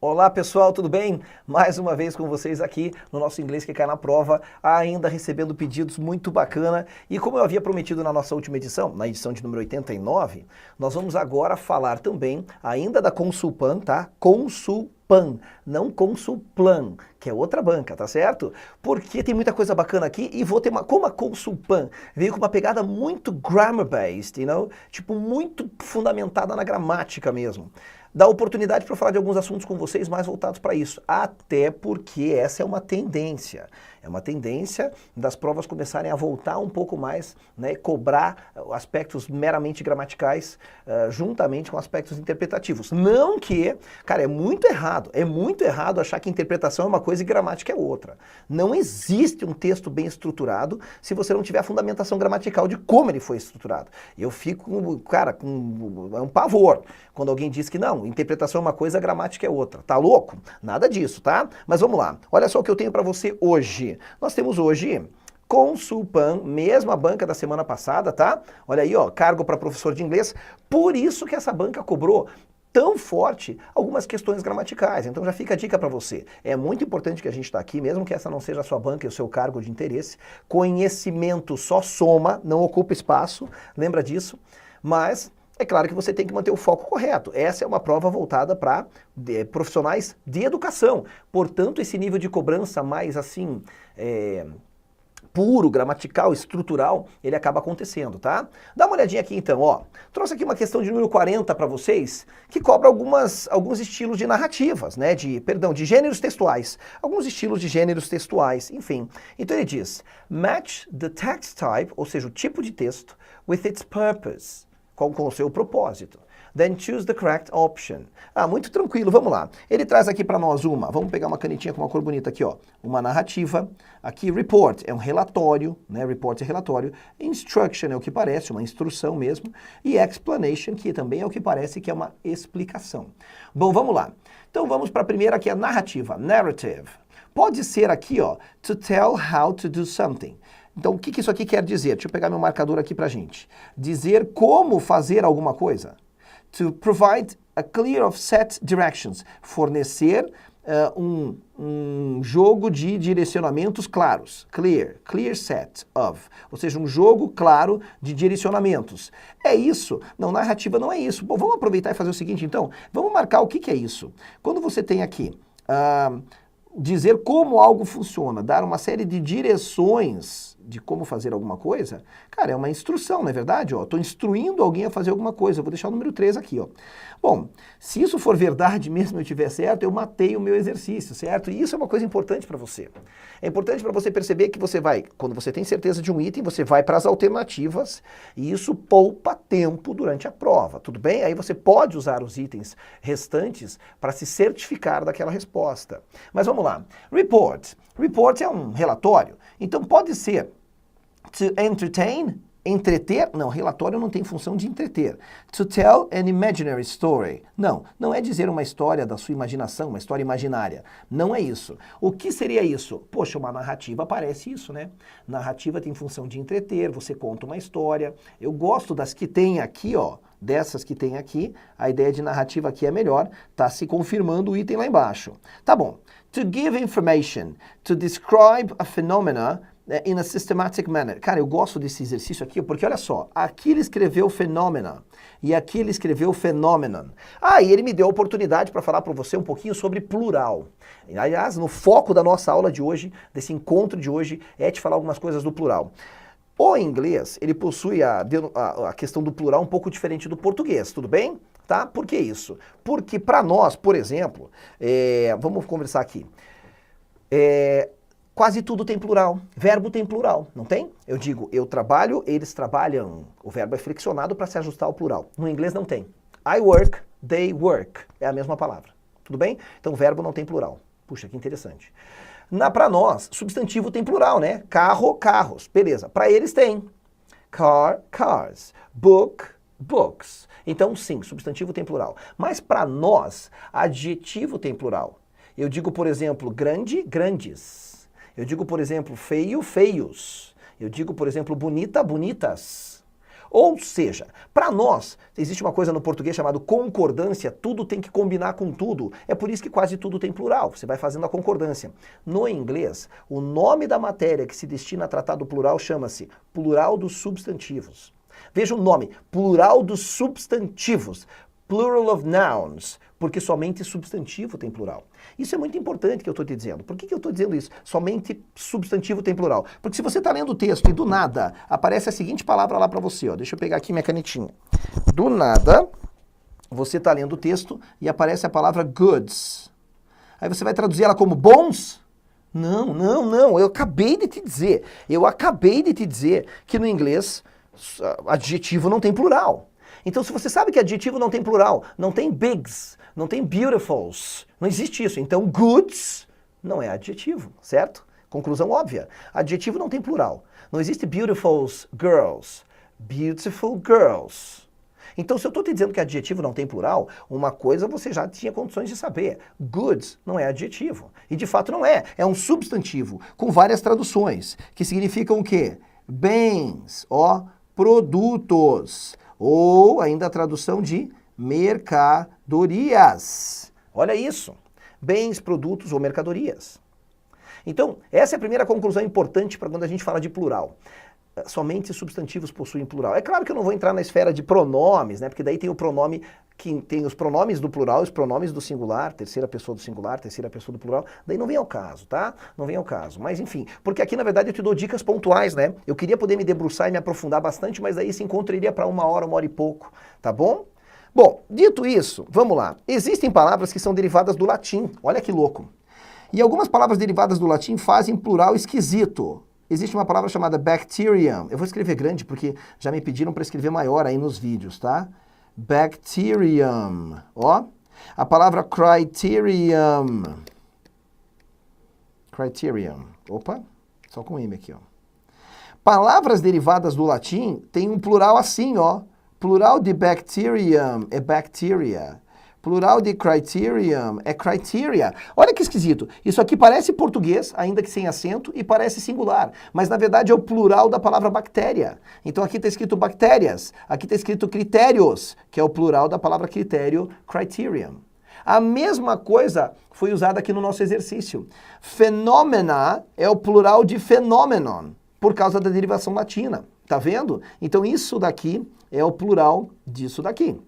Olá pessoal, tudo bem? Mais uma vez com vocês aqui no nosso Inglês que cai na prova, ainda recebendo pedidos muito bacana. E como eu havia prometido na nossa última edição, na edição de número 89, nós vamos agora falar também ainda da Consulpan, tá? Consulpan, não Consulplan, que é outra banca, tá certo? Porque tem muita coisa bacana aqui e vou ter como a Consulpan veio com uma pegada muito grammar-based, tipo muito fundamentada na gramática mesmo. Dá oportunidade para eu falar de alguns assuntos com vocês mais voltados para isso, até porque essa é uma tendência. É uma tendência das provas começarem a voltar um pouco mais, né, cobrar aspectos meramente gramaticais juntamente com aspectos interpretativos. Não que, cara, é muito errado achar que interpretação é uma coisa e gramática é outra. Não existe um texto bem estruturado se você não tiver a fundamentação gramatical de como ele foi estruturado. Eu fico, cara, com um pavor quando alguém diz que não, interpretação é uma coisa, gramática é outra. Tá louco? Nada disso, tá? Mas vamos lá. Olha só o que eu tenho para você hoje. Nós temos hoje Consulpan, mesma banca da semana passada, tá? Olha aí, ó, cargo para professor de inglês. Por isso que essa banca cobrou tão forte algumas questões gramaticais. Então já fica a dica para você. É muito importante que a gente está aqui, mesmo que essa não seja a sua banca e o seu cargo de interesse. Conhecimento só soma, não ocupa espaço. Lembra disso? Mas é claro que você tem que manter o foco correto. Essa é uma prova voltada para profissionais de educação. Portanto, esse nível de cobrança mais assim, puro, gramatical, estrutural, ele acaba acontecendo, tá? Dá uma olhadinha aqui então, ó. Trouxe aqui uma questão de número 40 para vocês, que cobra alguns estilos de narrativas, né? De gêneros textuais. Alguns estilos de gêneros textuais, enfim. Então ele diz, match the text type, ou seja, o tipo de texto, with its purpose. Com o seu propósito. Then choose the correct option. Muito tranquilo, vamos lá. Ele traz aqui para nós vamos pegar uma canetinha com uma cor bonita aqui, ó. Uma narrativa. Aqui, report é um relatório, né? Report é relatório. Instruction é o que parece, uma instrução mesmo. E explanation, que também é o que parece que é uma explicação. Bom, vamos lá. Então vamos para a primeira, que é a narrativa, narrative. Pode ser aqui, ó, to tell how to do something. Então, o que isso aqui quer dizer? Deixa eu pegar meu marcador aqui pra gente. Dizer como fazer alguma coisa. To provide a clear of set directions. Fornecer um jogo de direcionamentos claros. Clear set of. Ou seja, um jogo claro de direcionamentos. É isso? Não, narrativa não é isso. Bom, vamos aproveitar e fazer o seguinte, então. Vamos marcar o que é isso. Quando você tem aqui... dizer como algo funciona, dar uma série de direções de como fazer alguma coisa, cara, é uma instrução, não é verdade? Estou instruindo alguém a fazer alguma coisa. Eu vou deixar o número 3 aqui, ó. Bom, se isso for verdade mesmo, eu tiver certo, eu matei o meu exercício, certo? E isso é uma coisa importante para você. É importante para você perceber que você vai, quando você tem certeza de um item, você vai para as alternativas e isso poupa tempo durante a prova, tudo bem? Aí você pode usar os itens restantes para se certificar daquela resposta. Mas vamos lá. Report. Report é um relatório, então pode ser to entertain, entreter, não, relatório não tem função de entreter. To tell an imaginary story. Não é dizer uma história da sua imaginação, uma história imaginária. Não é isso. O que seria isso? Poxa, uma narrativa parece isso, né? Narrativa tem função de entreter, você conta uma história. Eu gosto das que tem aqui, ó, dessas que tem aqui, a ideia de narrativa aqui é melhor, tá se confirmando o item lá embaixo. Tá bom. To give information, to describe a phenomena in a systematic manner. Cara, eu gosto desse exercício aqui, porque olha só, aqui ele escreveu phenomena e aqui ele escreveu phenomenon. E ele me deu a oportunidade para falar para você um pouquinho sobre plural. Aliás, no foco da nossa aula de hoje, desse encontro de hoje, é te falar algumas coisas do plural. O inglês, ele possui a questão do plural um pouco diferente do português, tudo bem? Tá? Por que isso? Porque para nós, por exemplo, vamos conversar aqui, quase tudo tem plural, verbo tem plural, não tem? Eu digo, eu trabalho, eles trabalham, o verbo é flexionado para se ajustar ao plural. No inglês não tem. I work, they work, é a mesma palavra, tudo bem? Então o verbo não tem plural. Puxa, que interessante. Para nós, substantivo tem plural, né? Carro, carros, beleza. Para eles tem car, cars, book, books. Então sim, substantivo tem plural. Mas para nós, adjetivo tem plural. Eu digo, por exemplo, grande, grandes. Eu digo, por exemplo, feio, feios. Eu digo, por exemplo, bonita, bonitas. Ou seja, para nós, existe uma coisa no português chamada concordância, tudo tem que combinar com tudo. É por isso que quase tudo tem plural, você vai fazendo a concordância. No inglês, o nome da matéria que se destina a tratar do plural chama-se plural dos substantivos. Veja o nome, plural dos substantivos. Plural of nouns, porque somente substantivo tem plural. Isso é muito importante que eu estou te dizendo. Por que eu estou dizendo isso? Somente substantivo tem plural. Porque se você está lendo o texto e do nada aparece a seguinte palavra lá para você, ó. Deixa eu pegar aqui minha canetinha. Do nada, você está lendo o texto e aparece a palavra goods. Aí você vai traduzir ela como bons? Não. Eu acabei de te dizer que no inglês adjetivo não tem plural. Então, se você sabe que adjetivo não tem plural, não tem bigs, não tem beautifuls, não existe isso. Então, goods não é adjetivo, certo? Conclusão óbvia. Adjetivo não tem plural. Não existe beautiful girls, beautiful girls. Então, se eu estou te dizendo que adjetivo não tem plural, uma coisa você já tinha condições de saber. Goods não é adjetivo. E de fato não é. É um substantivo com várias traduções, que significam o quê? Bens, produtos. Ou ainda a tradução de mercadorias. Olha isso. Bens, produtos ou mercadorias. Então, essa é a primeira conclusão importante para quando a gente fala de plural. Somente substantivos possuem plural. É claro que eu não vou entrar na esfera de pronomes, né? Porque daí tem o pronome, que tem os pronomes do plural, os pronomes do singular, terceira pessoa do singular, terceira pessoa do plural. Daí não vem ao caso, tá? Não vem ao caso. Mas enfim, porque aqui na verdade eu te dou dicas pontuais, né? Eu queria poder me debruçar e me aprofundar bastante, mas daí esse encontro iria para uma hora e pouco, tá bom? Bom, dito isso, vamos lá. Existem palavras que são derivadas do latim. Olha que louco. E algumas palavras derivadas do latim fazem plural esquisito. Existe uma palavra chamada bacterium. Eu vou escrever grande porque já me pediram para escrever maior aí nos vídeos, tá? Bacterium. Ó. A palavra criterium. Criterium. Opa. Só com M aqui, ó. Palavras derivadas do latim têm um plural assim, ó. Plural de bacterium é bacteria. Plural de criterium é criteria. Olha que esquisito. Isso aqui parece português, ainda que sem acento, e parece singular. Mas na verdade é o plural da palavra bactéria. Então aqui está escrito bactérias, aqui está escrito critérios, que é o plural da palavra critério, criterium. A mesma coisa foi usada aqui no nosso exercício. Phenomena é o plural de phenomenon, por causa da derivação latina. Tá vendo? Então isso daqui é o plural disso daqui.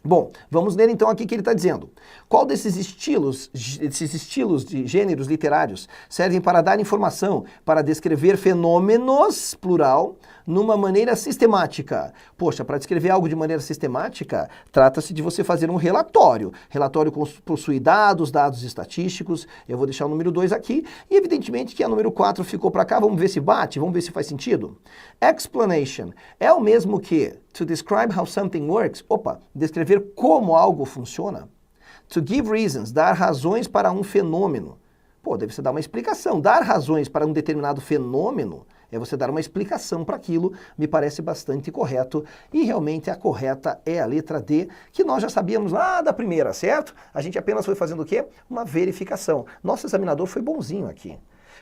Bom, vamos ler então aqui o que ele está dizendo. Qual desses estilos de gêneros literários servem para dar informação, para descrever fenômenos, plural, numa maneira sistemática? Poxa, para descrever algo de maneira sistemática, trata-se de você fazer um relatório. Relatório possui dados estatísticos. Eu vou deixar o número 2 aqui. E evidentemente que a número 4 ficou para cá. Vamos ver se bate, vamos ver se faz sentido. Explanation é o mesmo que to describe how something works. Opa, descrever como algo funciona. To give reasons, dar razões para um fenômeno. Pô, deve ser dar uma explicação. Dar razões para um determinado fenômeno é você dar uma explicação para aquilo, me parece bastante correto. E realmente a correta é a letra D, que nós já sabíamos lá da primeira, certo? A gente apenas foi fazendo o quê? Uma verificação. Nosso examinador foi bonzinho aqui.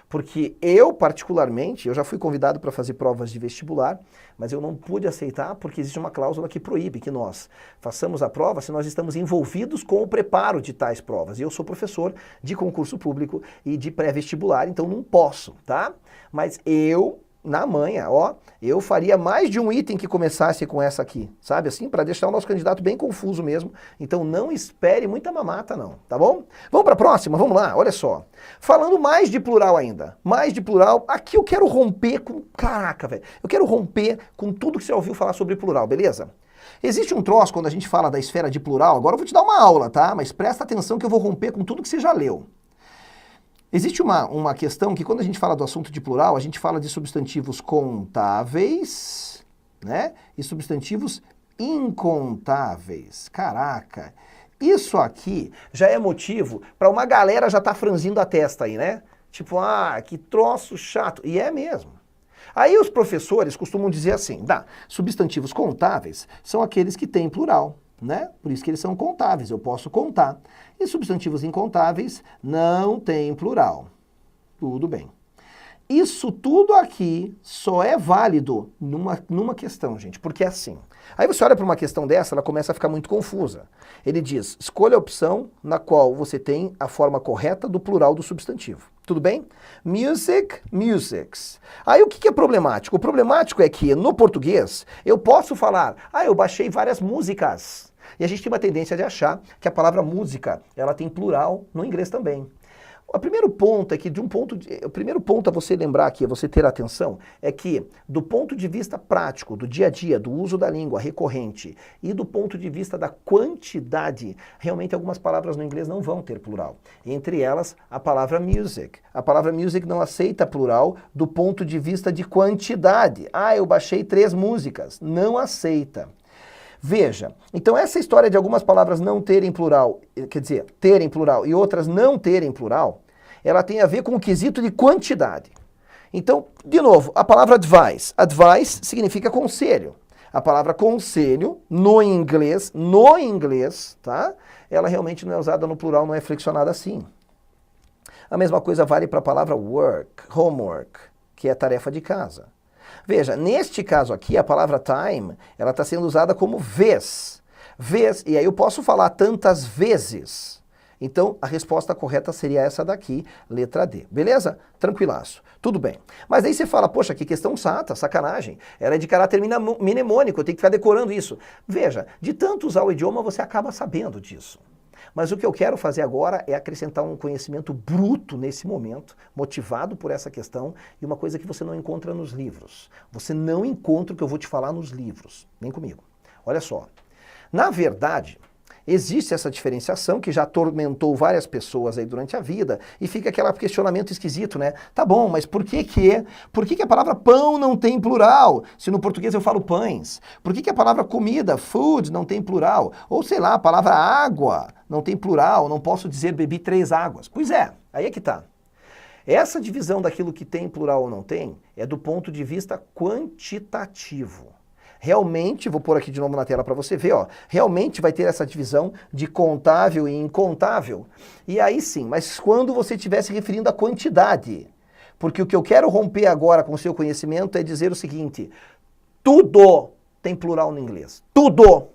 Porque eu, particularmente, eu já fui convidado para fazer provas de vestibular, mas eu não pude aceitar porque existe uma cláusula que proíbe que nós façamos a prova se nós estamos envolvidos com o preparo de tais provas. E eu sou professor de concurso público e de pré-vestibular, então não posso, tá? Mas eu, na manha, ó, eu faria mais de um item que começasse com essa aqui, sabe assim? Para deixar o nosso candidato bem confuso mesmo. Então não espere muita mamata não, tá bom? Vamos para a próxima, vamos lá, olha só. Falando mais de plural ainda, mais de plural, aqui eu quero romper com... Caraca, velho, eu quero romper com tudo que você ouviu falar sobre plural, beleza? Existe um troço quando a gente fala da esfera de plural, agora eu vou te dar uma aula, tá? Mas presta atenção que eu vou romper com tudo que você já leu. Existe uma questão que quando a gente fala do assunto de plural, a gente fala de substantivos contáveis, né? E substantivos incontáveis. Caraca, isso aqui já é motivo para uma galera já tá franzindo a testa aí, né? Tipo, ah, que troço chato. E é mesmo. Aí os professores costumam dizer assim, substantivos contáveis são aqueles que têm plural, né? Por isso que eles são contáveis, eu posso contar. E substantivos incontáveis não têm plural. Tudo bem. isso tudo aqui só é válido numa questão, gente, porque é assim. Aí você olha para uma questão dessa, ela começa a ficar muito confusa. Ele diz, escolha a opção na qual você tem a forma correta do plural do substantivo. Tudo bem? Music, musics. Aí o que é problemático? O problemático é que no português eu posso falar, eu baixei várias músicas. E a gente tem uma tendência de achar que a palavra música, ela tem plural no inglês também. O primeiro ponto é que o primeiro ponto a você lembrar aqui, a você ter atenção, é que do ponto de vista prático, do dia a dia, do uso da língua recorrente e do ponto de vista da quantidade, realmente algumas palavras no inglês não vão ter plural. Entre elas, a palavra music. A palavra music não aceita plural do ponto de vista de quantidade. Eu baixei 3 músicas. Não aceita. Veja, então essa história de algumas palavras não terem plural, quer dizer, terem plural e outras não terem plural, ela tem a ver com o quesito de quantidade. Então, de novo, a palavra advice significa conselho. A palavra conselho, no inglês, tá? Ela realmente não é usada no plural, não é flexionada assim. A mesma coisa vale para a palavra work, homework, que é tarefa de casa. Veja, neste caso aqui, a palavra time, ela está sendo usada como vez. Vez, e aí eu posso falar tantas vezes. Então, a resposta correta seria essa daqui, letra D. Beleza? Tranquilaço. Tudo bem. Mas aí você fala, poxa, que questão chata, sacanagem. Ela é de caráter mnemônico, eu tenho que ficar decorando isso. Veja, de tanto usar o idioma, você acaba sabendo disso. Mas o que eu quero fazer agora é acrescentar um conhecimento bruto nesse momento, motivado por essa questão, e uma coisa que você não encontra nos livros. Você não encontra o que eu vou te falar nos livros. Vem comigo. Olha só. Na verdade, existe essa diferenciação que já atormentou várias pessoas aí durante a vida e fica aquele questionamento esquisito, né? Tá bom, mas por que a palavra pão não tem plural? Se no português eu falo pães. Por que a palavra comida, food, não tem plural? Ou sei lá, a palavra água não tem plural, não posso dizer bebi 3 águas. Pois é, aí é que tá. Essa divisão daquilo que tem plural ou não tem é do ponto de vista quantitativo. Realmente, vou pôr aqui de novo na tela para você ver, ó, realmente vai ter essa divisão de contável e incontável. E aí sim, mas quando você estiver se referindo à quantidade, porque o que eu quero romper agora com o seu conhecimento é dizer o seguinte, tudo tem plural no inglês. Tudo.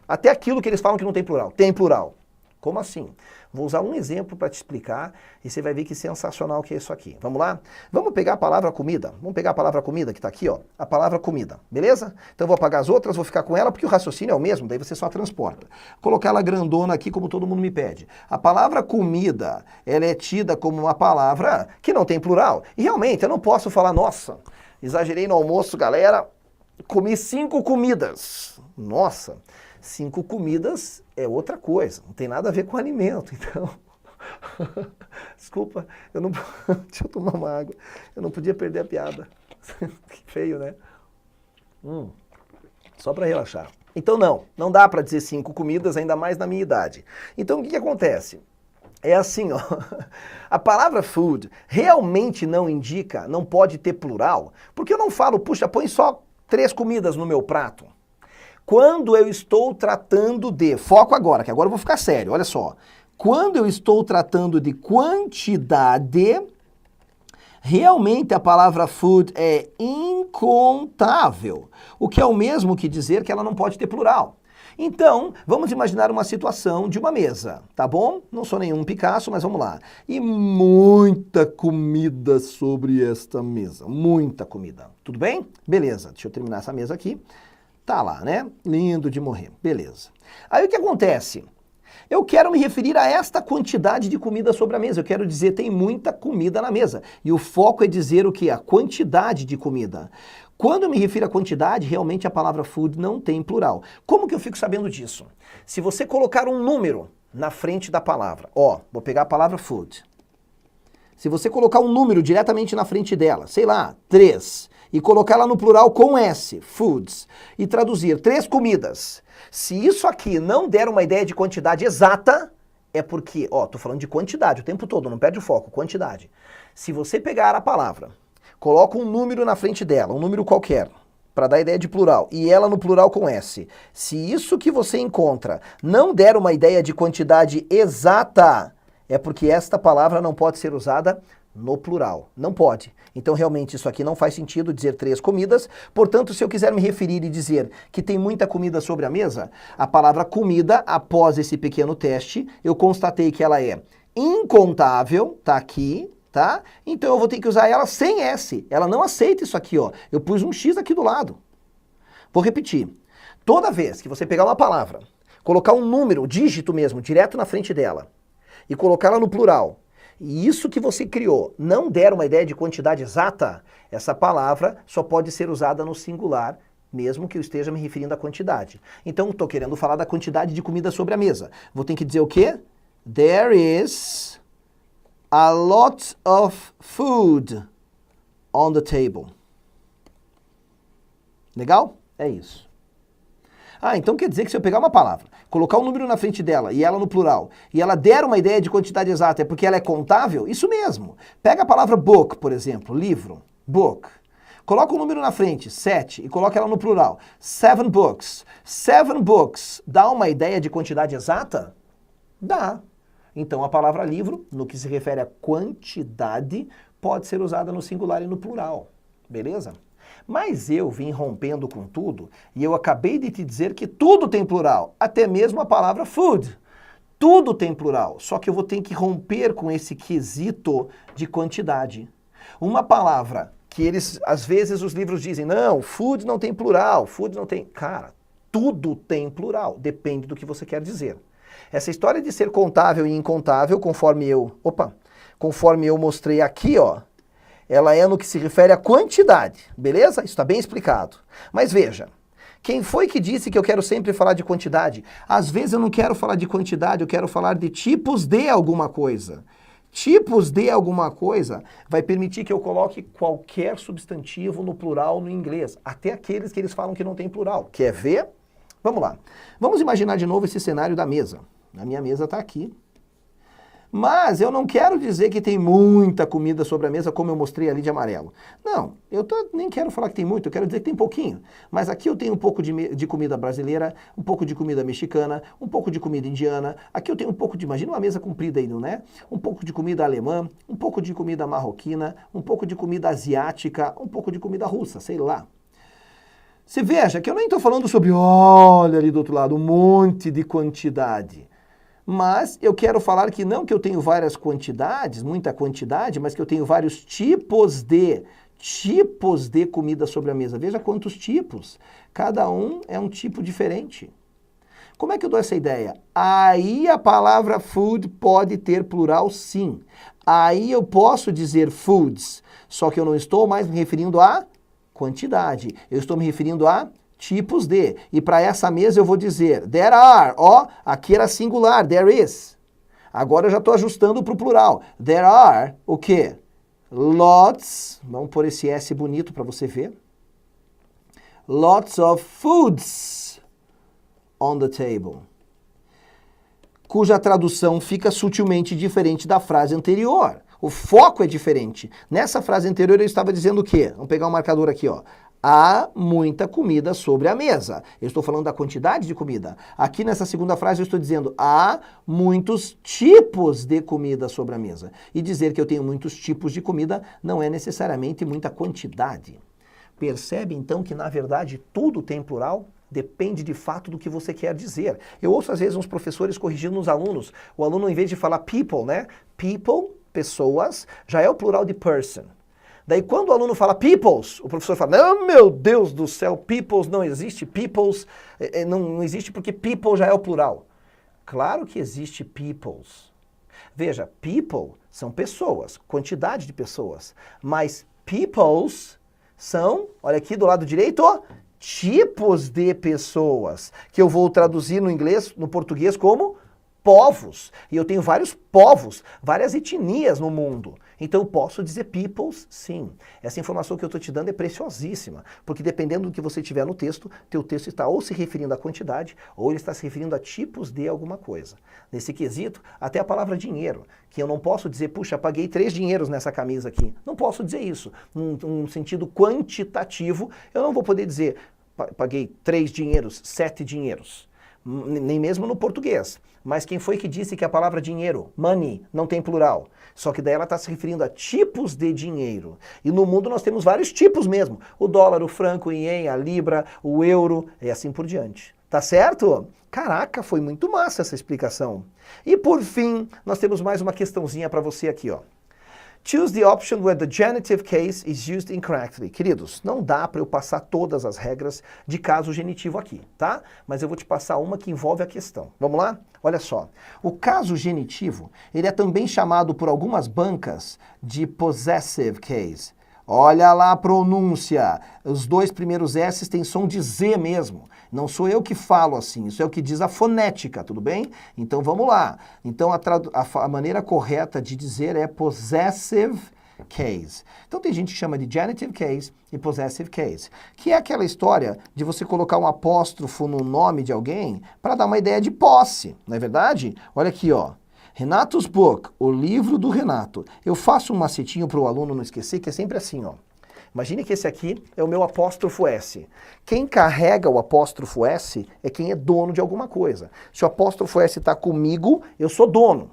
Até aquilo que eles falam que não tem plural, tem plural. Como assim? Vou usar um exemplo para te explicar e você vai ver que sensacional que é isso aqui. Vamos lá? Vamos pegar a palavra comida. Vamos pegar a palavra comida que está aqui, ó. A palavra comida, beleza? Então eu vou apagar as outras, vou ficar com ela porque o raciocínio é o mesmo, daí você só transporta. Colocar ela grandona aqui como todo mundo me pede. A palavra comida, ela é tida como uma palavra que não tem plural. E realmente, eu não posso falar, nossa, exagerei no almoço, galera, comi 5 comidas. Nossa, 5 comidas é outra coisa, não tem nada a ver com alimento, então... Desculpa, deixa eu tomar uma água, eu não podia perder a piada. Que feio, né? Só para relaxar. Então não dá para dizer 5 comidas, ainda mais na minha idade. Então o que acontece? É assim, ó, a palavra food realmente não indica, não pode ter plural, porque eu não falo, puxa, põe só 3 comidas no meu prato. Quando eu estou tratando de, foco agora, que agora eu vou ficar sério, olha só. Quando eu estou tratando de quantidade, realmente a palavra food é incontável, o que é o mesmo que dizer que ela não pode ter plural. Então, vamos imaginar uma situação de uma mesa, tá bom? Não sou nenhum Picasso, mas vamos lá. E muita comida sobre esta mesa, muita comida. Tudo bem? Beleza, deixa eu terminar essa mesa aqui. Tá lá, né? Lindo de morrer. Beleza. Aí o que acontece? Eu quero me referir a esta quantidade de comida sobre a mesa. Eu quero dizer, tem muita comida na mesa. E o foco é dizer o quê? A quantidade de comida. Quando eu me refiro à quantidade, realmente a palavra food não tem plural. Como que eu fico sabendo disso? Se você colocar um número na frente da palavra, ó, vou pegar a palavra food. Se você colocar um número diretamente na frente dela, sei lá, 3, e colocar ela no plural com S, foods, e traduzir 3 comidas. Se isso aqui não der uma ideia de quantidade exata, é porque, ó, tô falando de quantidade o tempo todo, não perde o foco, quantidade. Se você pegar a palavra, coloca um número na frente dela, um número qualquer, para dar ideia de plural, e ela no plural com S. Se isso que você encontra não der uma ideia de quantidade exata, é porque esta palavra não pode ser usada no plural. Não pode. Então, realmente, isso aqui não faz sentido dizer 3 comidas. Portanto, se eu quiser me referir e dizer que tem muita comida sobre a mesa, a palavra comida, após esse pequeno teste, eu constatei que ela é incontável, tá aqui, tá? Então, eu vou ter que usar ela sem S. Ela não aceita isso aqui, ó. Eu pus um X aqui do lado. Vou repetir. Toda vez que você pegar uma palavra, colocar um número, dígito mesmo, direto na frente dela, e colocá-la no plural, e isso que você criou não der uma ideia de quantidade exata, essa palavra só pode ser usada no singular, mesmo que eu esteja me referindo à quantidade. Então, estou querendo falar da quantidade de comida sobre a mesa. Vou ter que dizer o quê? There is a lot of food on the table. Legal? É isso. Ah, então quer dizer que se eu pegar uma palavra, colocar um número na frente dela e ela no plural, e ela der uma ideia de quantidade exata, é porque ela é contável? Isso mesmo. Pega a palavra book, por exemplo, livro, book. Coloca um número na frente, 7, e coloca ela no plural, 7 books. 7 books dá uma ideia de quantidade exata? Dá. Então a palavra livro, no que se refere à quantidade, pode ser usada no singular e no plural. Beleza? Mas eu vim rompendo com tudo e eu acabei de te dizer que tudo tem plural, até mesmo a palavra food. Tudo tem plural, só que eu vou ter que romper com esse quesito de quantidade. Uma palavra que às vezes os livros dizem, não, food não tem plural, food não tem... Cara, tudo tem plural, depende do que você quer dizer. Essa história de ser contável e incontável, conforme eu mostrei aqui, ó, ela é no que se refere à quantidade, beleza? Isso está bem explicado. Mas veja, quem foi que disse que eu quero sempre falar de quantidade? Às vezes eu não quero falar de quantidade, eu quero falar de tipos de alguma coisa. Tipos de alguma coisa vai permitir que eu coloque qualquer substantivo no plural no inglês, até aqueles que eles falam que não tem plural. Quer ver? Vamos lá. Vamos imaginar de novo esse cenário da mesa. A minha mesa está aqui. Mas eu não quero dizer que tem muita comida sobre a mesa, como eu mostrei ali de amarelo. Não, nem quero falar que tem muito, eu quero dizer que tem pouquinho. Mas aqui eu tenho um pouco de comida brasileira, um pouco de comida mexicana, um pouco de comida indiana. Aqui eu tenho um pouco de, imagina uma mesa comprida aí, não é? Um pouco de comida alemã, um pouco de comida marroquina, um pouco de comida asiática, um pouco de comida russa, sei lá. Você veja que eu nem estou falando sobre, olha ali do outro lado, um monte de quantidade. Mas eu quero falar que não que eu tenho várias quantidades, muita quantidade, mas que eu tenho vários tipos de comida sobre a mesa. Veja quantos tipos. Cada um é um tipo diferente. Como é que eu dou essa ideia? Aí a palavra food pode ter plural, sim. Aí eu posso dizer foods, só que eu não estou mais me referindo a quantidade. Eu estou me referindo a tipos de. E para essa mesa eu vou dizer there are. Ó, aqui era singular, there is. Agora eu já estou ajustando para o plural. There are, o quê? Lots, vamos pôr esse S bonito para você ver. Lots of foods on the table. Cuja tradução fica sutilmente diferente da frase anterior. O foco é diferente. Nessa frase anterior eu estava dizendo o quê? Vamos pegar um marcador aqui, ó. Há muita comida sobre a mesa. Eu estou falando da quantidade de comida. Aqui nessa segunda frase eu estou dizendo há muitos tipos de comida sobre a mesa. E dizer que eu tenho muitos tipos de comida não é necessariamente muita quantidade. Percebe então que na verdade tudo tem plural? Depende de fato do que você quer dizer. Eu ouço às vezes uns professores corrigindo os alunos. O aluno, em vez de falar people, né? People, pessoas, já é o plural de person. Daí quando o aluno fala peoples, o professor fala, não, meu Deus do céu, peoples não existe, peoples não existe porque people já é o plural. Claro que existe peoples. Veja, people são pessoas, quantidade de pessoas, mas peoples são, olha aqui do lado direito, tipos de pessoas, que eu vou traduzir no inglês, no português como povos. E eu tenho vários povos, várias etnias no mundo. Então eu posso dizer peoples, sim. Essa informação que eu estou te dando é preciosíssima, porque dependendo do que você tiver no texto, teu texto está ou se referindo à quantidade, ou ele está se referindo a tipos de alguma coisa. Nesse quesito, até a palavra dinheiro, que eu não posso dizer, puxa, paguei 3 dinheiros nessa camisa aqui. Não posso dizer isso. Num sentido quantitativo, eu não vou poder dizer, paguei 3 dinheiros, 7 dinheiros. nem mesmo no português. Mas quem foi que disse que a palavra dinheiro, money, não tem plural? Só que daí ela está se referindo a tipos de dinheiro. E no mundo nós temos vários tipos mesmo. O dólar, o franco, o ien, a libra, o euro e assim por diante. Tá certo? Caraca, foi muito massa essa explicação. E por fim, nós temos mais uma questãozinha para você aqui, ó. Choose the option where the genitive case is used incorrectly. Queridos, não dá para eu passar todas as regras de caso genitivo aqui, tá? Mas eu vou te passar uma que envolve a questão. Vamos lá? Olha só. O caso genitivo, ele é também chamado por algumas bancas de possessive case. Olha lá a pronúncia. Os dois primeiros S's têm som de Z mesmo. Não sou eu que falo assim, isso é o que diz a fonética, tudo bem? Então vamos lá. Então a maneira correta de dizer é possessive case. Então tem gente que chama de genitive case e possessive case, que é aquela história de você colocar um apóstrofo no nome de alguém para dar uma ideia de posse, não é verdade? Olha aqui, ó. Renato's Book, o livro do Renato. Eu faço um macetinho para o aluno não esquecer, que é sempre assim, ó. Imagine que esse aqui é o meu apóstrofo S. Quem carrega o apóstrofo S é quem é dono de alguma coisa. Se o apóstrofo S está comigo, eu sou dono.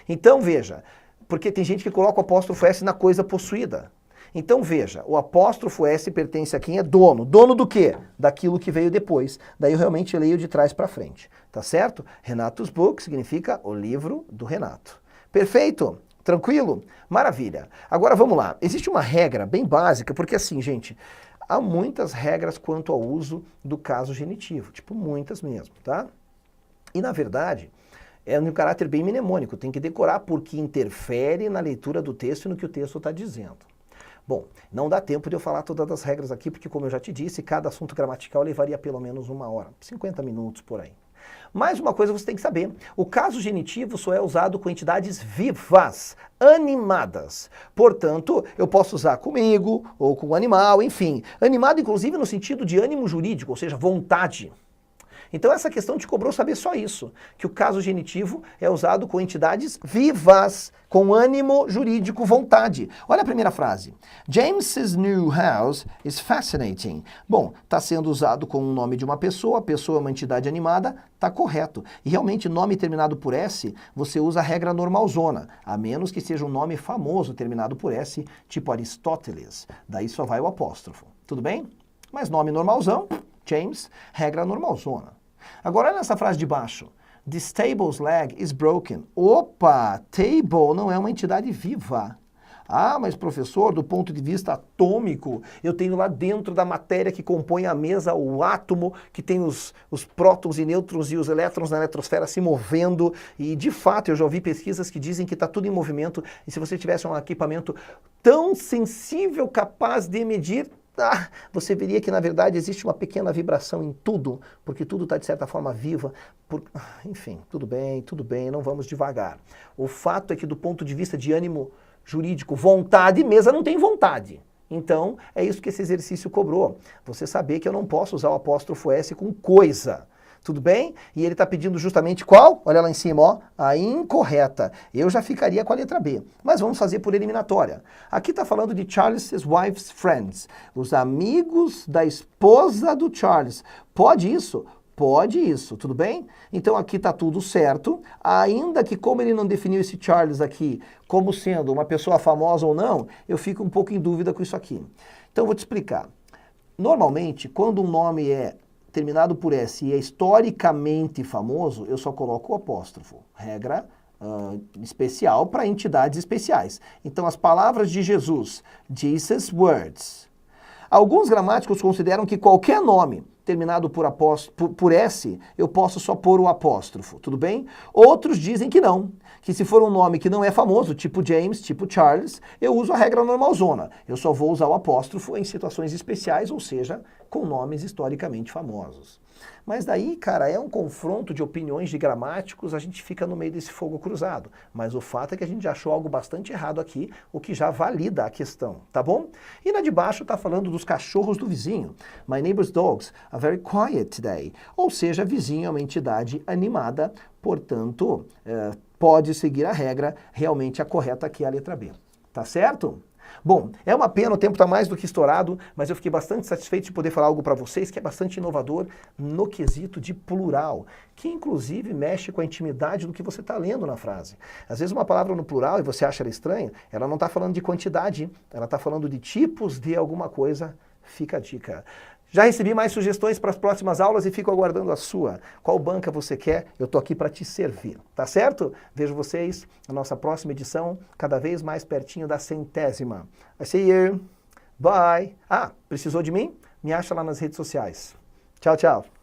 Então veja, porque tem gente que coloca o apóstrofo S na coisa possuída. Então veja, o apóstrofo S pertence a quem é dono. Dono do quê? Daquilo que veio depois. Daí eu realmente leio de trás para frente. Tá certo? Renato's Book significa o livro do Renato. Perfeito? Tranquilo? Maravilha. Agora vamos lá. Existe uma regra bem básica, porque assim, gente, há muitas regras quanto ao uso do caso genitivo. Tipo, muitas mesmo, tá? E na verdade, é um caráter bem mnemônico. Tem que decorar porque interfere na leitura do texto e no que o texto está dizendo. Bom, não dá tempo de eu falar todas as regras aqui, porque como eu já te disse, cada assunto gramatical levaria pelo menos 1 hora, 50 minutos por aí. Mais uma coisa você tem que saber, o caso genitivo só é usado com entidades vivas, animadas. Portanto, eu posso usar comigo ou com o animal, enfim. Animado inclusive no sentido de ânimo jurídico, ou seja, vontade. Então essa questão te cobrou saber só isso, que o caso genitivo é usado com entidades vivas, com ânimo jurídico, vontade. Olha a primeira frase. James's new house is fascinating. Bom, está sendo usado com o nome de uma pessoa, a pessoa é uma entidade animada, está correto. E realmente nome terminado por S, você usa a regra normalzona, a menos que seja um nome famoso terminado por S, tipo Aristóteles. Daí só vai o apóstrofo. Tudo bem? Mas nome normalzão, James, regra normalzona. Agora olha essa frase de baixo. This table's leg is broken. Opa, table não é uma entidade viva. Ah, mas professor, do ponto de vista atômico, eu tenho lá dentro da matéria que compõe a mesa o átomo, que tem os prótons e nêutrons e os elétrons na eletrosfera se movendo. E de fato eu já ouvi pesquisas que dizem que está tudo em movimento. E se você tivesse um equipamento tão sensível, capaz de medir, você veria que, na verdade, existe uma pequena vibração em tudo, porque tudo está, de certa forma, viva. Enfim, tudo bem, não vamos devagar. O fato é que, do ponto de vista de ânimo jurídico, vontade, mesa não tem vontade. Então, é isso que esse exercício cobrou. Você saber que eu não posso usar o apóstrofo S com coisa. Tudo bem? E ele está pedindo justamente qual? Olha lá em cima, ó, a incorreta. Eu já ficaria com a letra B. Mas vamos fazer por eliminatória. Aqui está falando de Charles's wife's friends. Os amigos da esposa do Charles. Pode isso? Pode isso, tudo bem? Então aqui está tudo certo, ainda que como ele não definiu esse Charles aqui como sendo uma pessoa famosa ou não, eu fico um pouco em dúvida com isso aqui. Então eu vou te explicar. Normalmente, quando um nome é terminado por S e é historicamente famoso, eu só coloco o apóstrofo. Regra especial para entidades especiais. Então, as palavras de Jesus, Jesus' words. Alguns gramáticos consideram que qualquer nome terminado por S, eu posso só pôr o apóstrofo, tudo bem? Outros dizem que não, que se for um nome que não é famoso, tipo James, tipo Charles, eu uso a regra normalzona. Eu só vou usar o apóstrofo em situações especiais, ou seja, com nomes historicamente famosos. Mas daí, cara, é um confronto de opiniões de gramáticos, a gente fica no meio desse fogo cruzado. Mas o fato é que a gente já achou algo bastante errado aqui, o que já valida a questão, tá bom? E na de baixo tá falando dos cachorros do vizinho. My neighbor's dogs are very quiet today. Ou seja, vizinho é uma entidade animada, portanto, pode seguir a regra, realmente a correta aqui é a letra B. Tá certo? Bom, é uma pena, o tempo está mais do que estourado, mas eu fiquei bastante satisfeito de poder falar algo para vocês que é bastante inovador no quesito de plural, que inclusive mexe com a intimidade do que você está lendo na frase. Às vezes uma palavra no plural e você acha ela estranha, ela não está falando de quantidade, ela está falando de tipos de alguma coisa. Fica a dica. Já recebi mais sugestões para as próximas aulas e fico aguardando a sua. Qual banca você quer? Eu tô aqui para te servir, tá certo? Vejo vocês na nossa próxima edição, cada vez mais pertinho da 100ª. I see you. Bye. Ah, precisou de mim? Me acha lá nas redes sociais. Tchau, tchau.